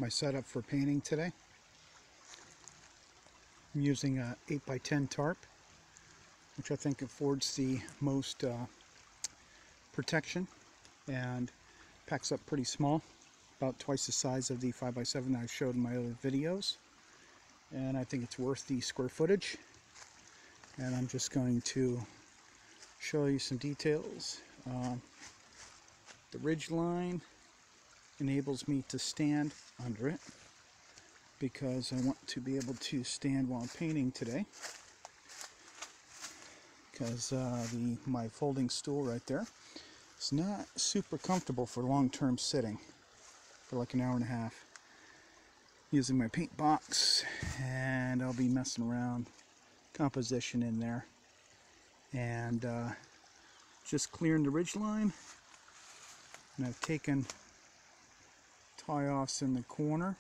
my setup for painting today. I'm using a 8x10 tarp, which I think affords the most protection and packs up pretty small, about twice the size of the 5x7 I showed in my other videos, and I think it's worth the square footage. And I'm just going to show you some details. The ridge line enables me to stand under it because I want to be able to stand while painting today, because my folding stool right there is not super comfortable for long-term sitting for like an hour and a half using my paint box, and I'll be messing around composition in there and just clearing the ridge line. And I've taken tie-offs in the corner,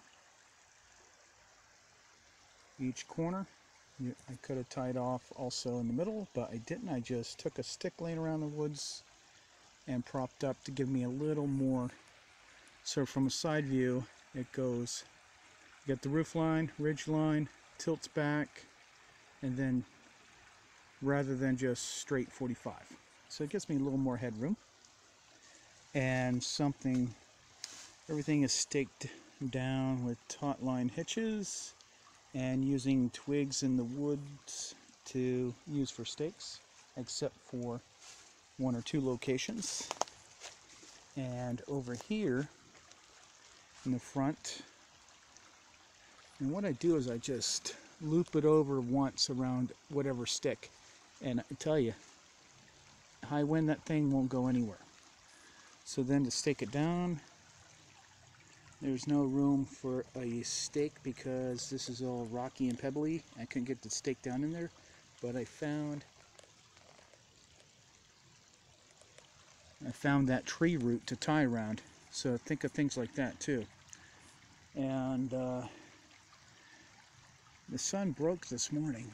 each corner. I could have tied off also in the middle, but I didn't. I just took a stick laying around the woods and propped up to give me a little more. So from a side view, it goes, you get the roof line, ridge line, tilts back, and then rather than just straight 45. So it gives me a little more headroom. And everything is staked down with taut line hitches and using twigs in the woods to use for stakes, except for one or two locations. And over here in the front, and what I do is I just loop it over once around whatever stick, and I tell you, high wind, that thing won't go anywhere. So then to stake it down, there's no room for a stake because this is all rocky and pebbly. I couldn't get the stake down in there, but I found that tree root to tie around. So think of things like that too. And the sun broke this morning,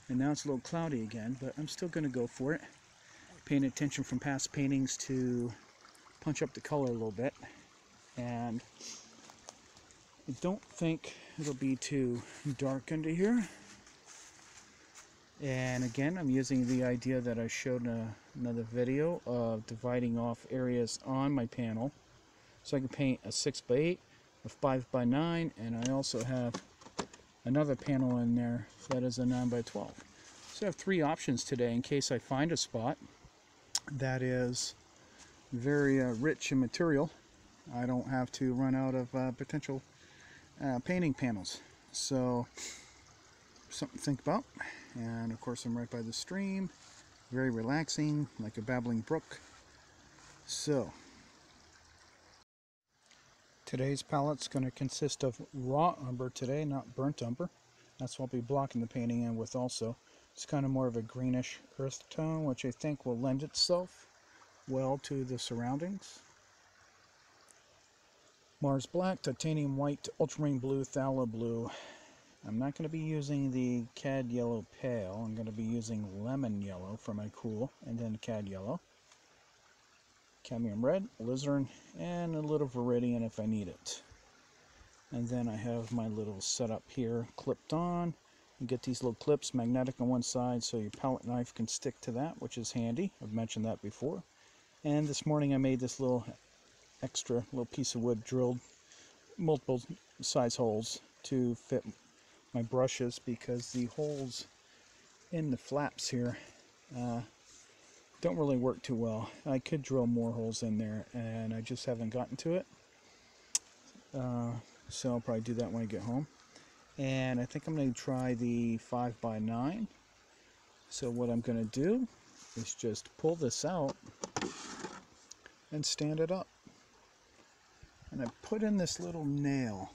and now it's a little cloudy again, but I'm still going to go for it. Paying attention from past paintings to punch up the color a little bit, and I don't think it'll be too dark under here. And again, I'm using the idea that I showed in another video of dividing off areas on my panel, so I can paint a 6x8, a 5x9, and I also have another panel in there that is a 9x12. So I have three options today in case I find a spot that is very rich in material. I don't have to run out of potential painting panels. So something to think about. And of course I'm right by the stream, very relaxing, like a babbling brook. So today's palette's going to consist of raw umber today, not burnt umber. That's what I'll be blocking the painting in with also. It's kind of more of a greenish earth tone, which I think will lend itself well to the surroundings. Mars Black, Titanium White, Ultramarine Blue, Phthalo Blue. I'm not going to be using the Cad Yellow Pale. I'm going to be using Lemon Yellow for my cool, and then Cad Yellow. Cadmium Red, Alizarin, and a little Viridian if I need it. And then I have my little setup here clipped on. You get these little clips, magnetic on one side, so your palette knife can stick to that, which is handy. I've mentioned that before. And this morning I made this little extra little piece of wood, drilled multiple size holes to fit my brushes, because the holes in the flaps here don't really work too well. I could drill more holes in there, and I just haven't gotten to it. So I'll probably do that when I get home. And I think I'm going to try the 5x9. So what I'm going to do is just pull this out and stand it up. And I put in this little nail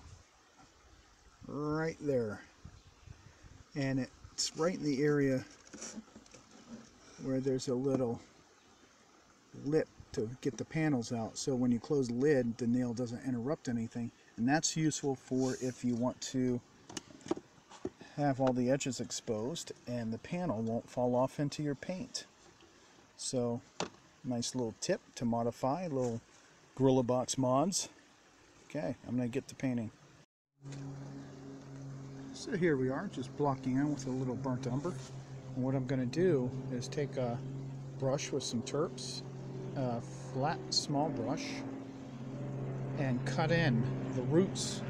right there. And it's right in the area where there's a little lip to get the panels out. So when you close the lid, the nail doesn't interrupt anything. And that's useful for if you want to have all the edges exposed and the panel won't fall off into your paint. So nice little tip to modify, little Gorilla Box mods. Okay, I'm going to get to painting. So here we are, just blocking in with a little burnt umber. And what I'm going to do is take a brush with some terps, a flat, small brush, and cut in the roots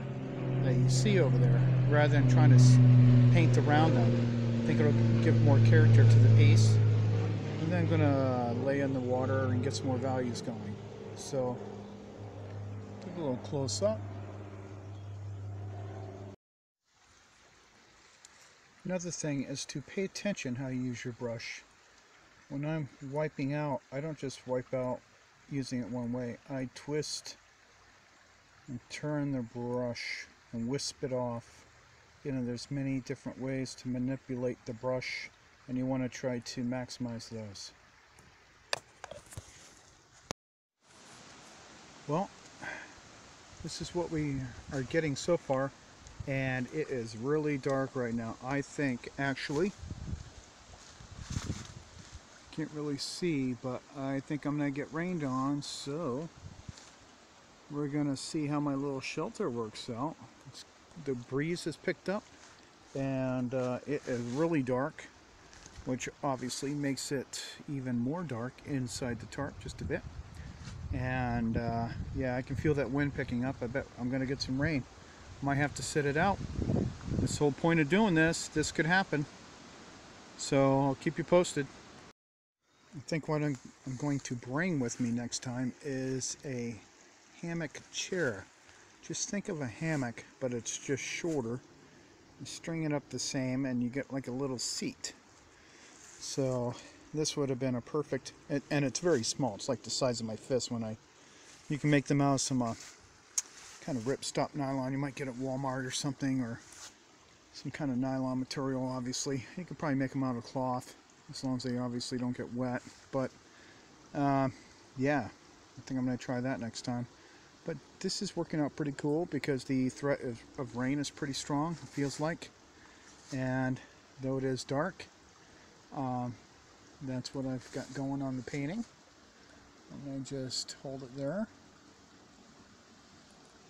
that you see over there, rather than trying to paint around them. I think it'll give more character to the piece. And then I'm going to lay in the water and get some more values going. So, take a little close up. Another thing is to pay attention how you use your brush. When I'm wiping out, I don't just wipe out using it one way. I twist and turn the brush and wisp it off. You know, there's many different ways to manipulate the brush, and you want to try to maximize those. Well, this is what we are getting so far, and it is really dark right now. I think, actually, can't really see, but I think I'm going to get rained on, so we're going to see how my little shelter works out. The breeze has picked up, and it is really dark, which obviously makes it even more dark inside the tarp just a bit. And yeah, I can feel that wind picking up. I bet I'm going to get some rain. Might have to sit it out. This whole point of doing this could happen. So I'll keep you posted. I think what I'm going to bring with me next time is a hammock chair. Just think of a hammock, but it's just shorter. You string it up the same and you get like a little seat. So this would have been a perfect, and it's very small. It's like the size of my fist. You can make them out of some kind of ripstop nylon you might get at Walmart or something, or some kind of nylon material. Obviously you could probably make them out of cloth, as long as they obviously don't get wet. But yeah, I think I'm going to try that next time. But this is working out pretty cool because the threat of rain is pretty strong, it feels like. And though it is dark, that's what I've got going on the painting. I'm going to just hold it there,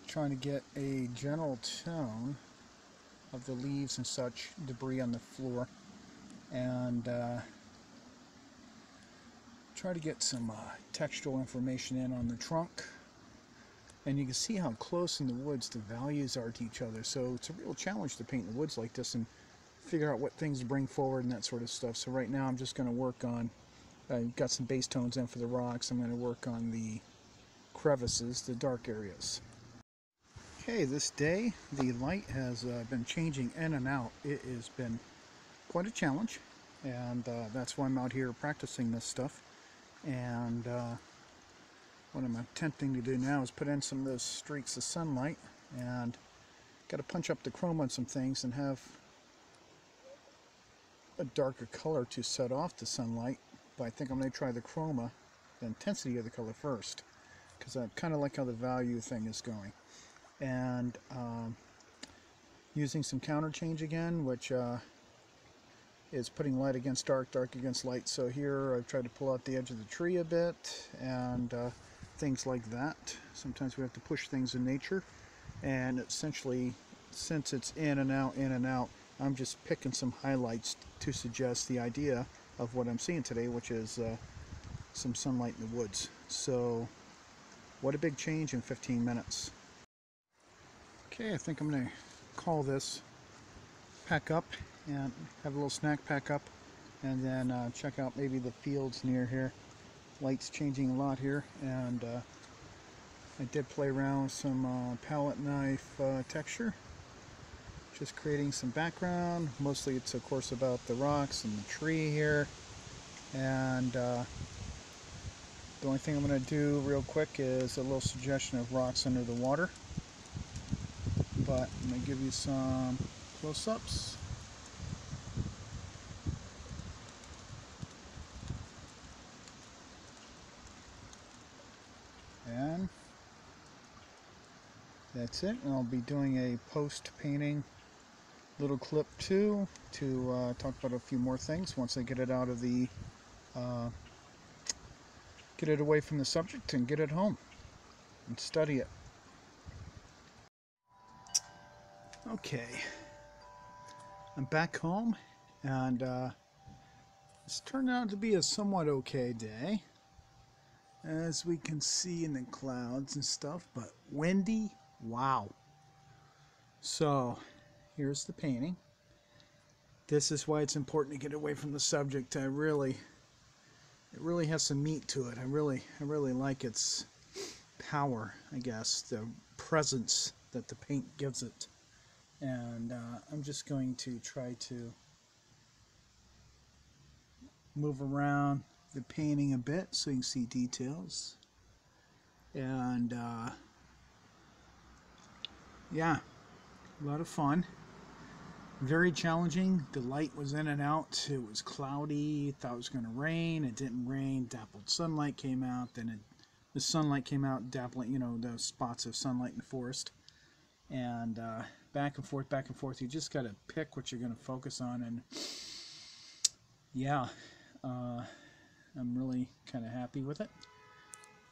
trying to get a general tone of the leaves and such, debris on the floor, and try to get some textual information in on the trunk. And you can see how close in the woods the values are to each other, so it's a real challenge to paint the woods like this and figure out what things to bring forward and that sort of stuff. So right now I'm just going to work on, got some base tones in for the rocks. I'm going to work on the crevices, the dark areas. Okay, this day the light has been changing in and out. It has been quite a challenge, and that's why I'm out here practicing this stuff. And what I'm attempting to do now is put in some of those streaks of sunlight, and got to punch up the chroma on some things and have a darker color to set off the sunlight. But I think I'm going to try the chroma, the intensity of the color first, because I kind of like how the value thing is going. And using some counter change again, which is putting light against dark, dark against light. So here I've tried to pull out the edge of the tree a bit, and things like that. Sometimes we have to push things in nature, and essentially, since it's in and out, I'm just picking some highlights to suggest the idea of what I'm seeing today, which is some sunlight in the woods. So what a big change in 15 minutes. Okay, I think I'm going to call this pack up and have a little snack pack up, and then check out maybe the fields near here. Light's changing a lot here, and I did play around with some palette knife texture, just creating some background. Mostly it's of course about the rocks and the tree here, and the only thing I'm going to do real quick is a little suggestion of rocks under the water, but I'm going to give you some close-ups. And that's it. And I'll be doing a post-painting little clip too, to talk about a few more things once I get it out of the, get it away from the subject and get it home and study it. Okay, I'm back home, and it's turned out to be a somewhat okay day, as we can see in the clouds and stuff, but windy, wow. So here's the painting. This is why it's important to get away from the subject. It really has some meat to it. I really like its power, I guess, the presence that the paint gives it. And I'm just going to try to move around the painting a bit so you can see details. And yeah, a lot of fun. Very challenging. The light was in and out. It was cloudy. Thought it was going to rain. It didn't rain. Dappled sunlight came out. Then the sunlight came out, dappling, you know, the spots of sunlight in the forest. And back and forth, back and forth. You just got to pick what you're going to focus on. And yeah, I'm really kind of happy with it.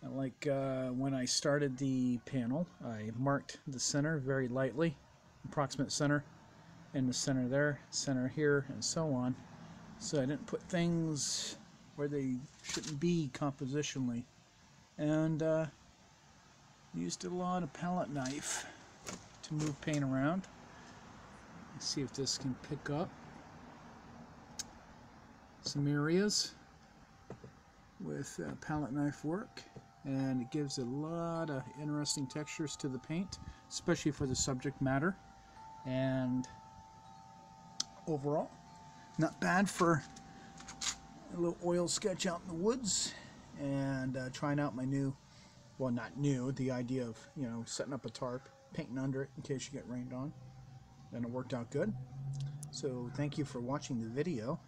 Like when I started the panel, I marked the center very lightly, approximate center, in the center there, center here, and so on. So I didn't put things where they shouldn't be compositionally. And used a lot of palette knife to move paint around. Let's see if this can pick up some areas with palette knife work. And it gives a lot of interesting textures to the paint, especially for the subject matter. And overall, not bad for a little oil sketch out in the woods. And trying out my new, well, not new, the idea of, you know, setting up a tarp, painting under it in case you get rained on. And it worked out good. So thank you for watching the video.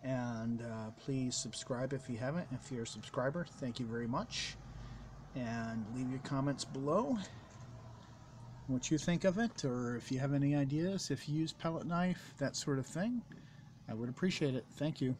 And please subscribe if you haven't. If you're a subscriber, thank you very much. And leave your comments below what you think of it, or if you have any ideas, if you use palette knife, that sort of thing. I would appreciate it. Thank you.